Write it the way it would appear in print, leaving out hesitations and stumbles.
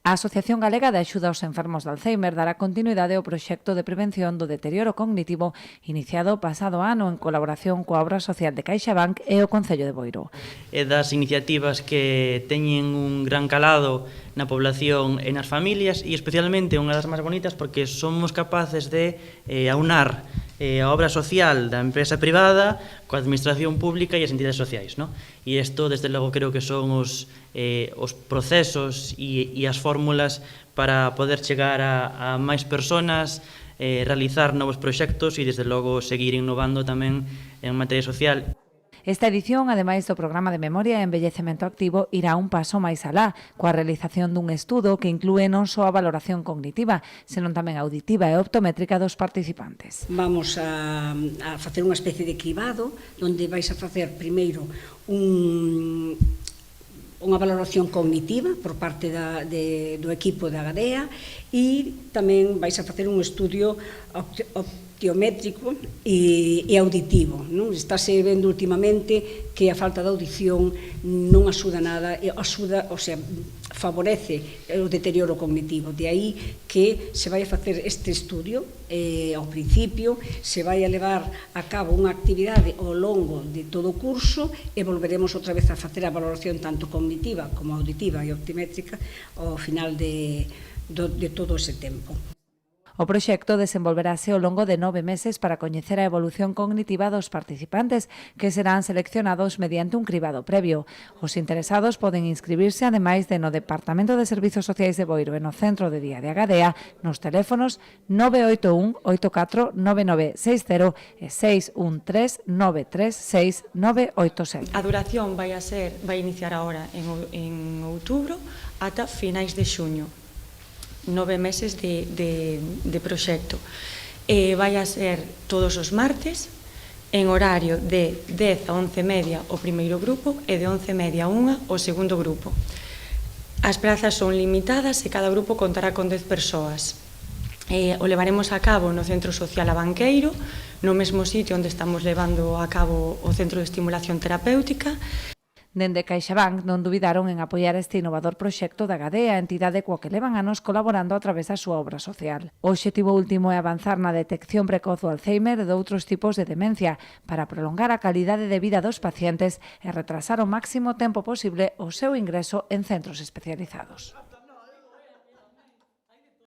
A Asociación Galega de Axuda aos Enfermos de Alzheimer dará continuidade ao proxecto de prevención do deterioro cognitivo iniciado o pasado ano en colaboración coa obra social de CaixaBank e o Concello de Boiro. É das iniciativas que teñen un gran calado na población e nas familias, e especialmente unha das máis bonitas porque somos capaces de aunar a obra social da empresa privada coa administración pública e as entidades sociais, non? E isto, desde logo, creo que son os procesos e as fórmulas para poder chegar a máis persoas, realizar novos proxectos e, desde logo, seguir innovando tamén en materia social. Esta edición, ademais do programa de memoria e envellecemento activo, irá un paso máis alá, coa realización dun estudo que inclúe non só a valoración cognitiva, senón tamén auditiva e optométrica dos participantes. Vamos a facer unha especie de cribado, onde vais a facer primeiro unha valoración cognitiva por parte do equipo da Gadea e tamén vais a facer un estudio optométrico e auditivo. Estáse vendo últimamente que a falta de audición non axuda nada, favorece o deterioro cognitivo. De aí que se vai a facer este estudio, ao principio se vai a levar a cabo unha actividade ao longo de todo o curso e volveremos outra vez a facer a valoración tanto cognitiva como auditiva e optométrica ao final de todo ese tempo. O proxecto desenvolverase ao longo de 9 meses para coñecer a evolución cognitiva dos participantes, que serán seleccionados mediante un cribado previo. Os interesados poden inscribirse, ademais de no Departamento de Servizos Sociais de Boiro e no Centro de Día de Agadea, nos teléfonos 981 84 9960 e 613 936 987. A duración vai iniciar agora en outubro ata finais de xuño. 9 meses de proxecto. Vai a ser todos os martes, en horario de 10 a 11:30 o primeiro grupo e de 11:30 a 1 o segundo grupo. As prazas son limitadas e cada grupo contará con 10 persoas. O levaremos a cabo no Centro Social Abanqueiro, no mesmo sitio onde estamos levando a cabo o Centro de Estimulación Terapéutica. Dende CaixaBank non dubidaron en apoiar este innovador proxecto da Gadea, entidade coa que levan anos colaborando a través da súa obra social. O obxectivo último é avanzar na detección precoz do Alzheimer e de outros tipos de demencia para prolongar a calidade de vida dos pacientes e retrasar o máximo tempo posible o seu ingreso en centros especializados.